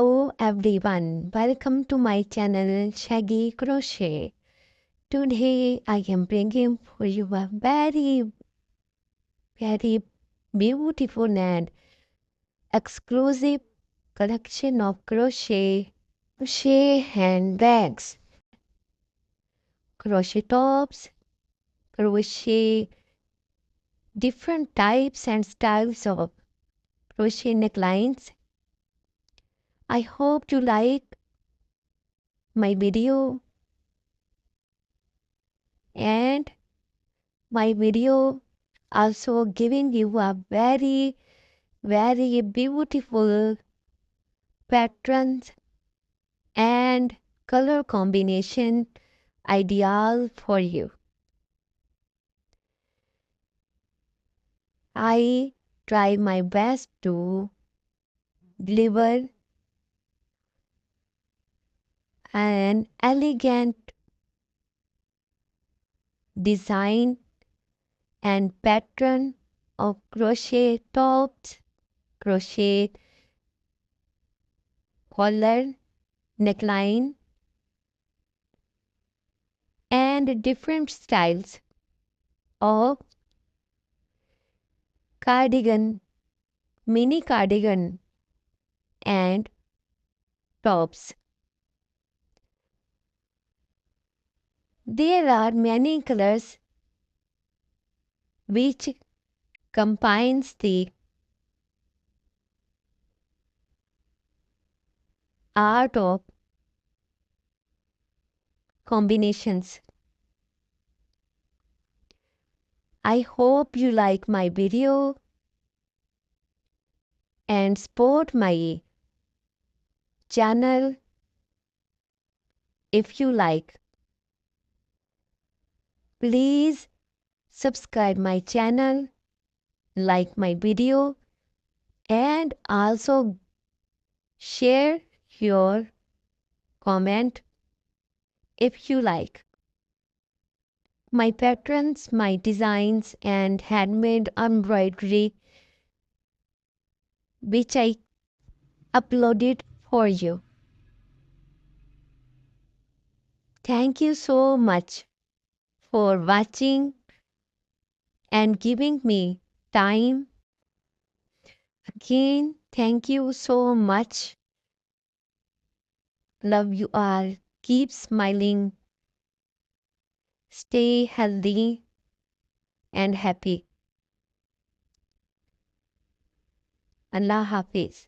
Hello everyone, welcome to my channel Shaggy Crochet. Today I am bringing for you a very beautiful and exclusive collection of crochet handbags, crochet tops, crochet different types and styles of crochet necklines. I hope you like my video, and my video also giving you a very beautiful patterns and color combination ideal for you. I try my best to deliver an elegant design and pattern of crochet tops, crochet collar, neckline, and different styles of cardigan, mini cardigan, and tops. There are many colors which combines the art of combinations. I hope you like my video and support my channel if you like. Please subscribe my channel, like my video, and also share your comment if you like. My patterns, my designs, and handmade embroidery which I uploaded for you. Thank you so much for watching and giving me time. Again, thank you so much. Love you all. Keep smiling. Stay healthy and happy. Allah Hafiz.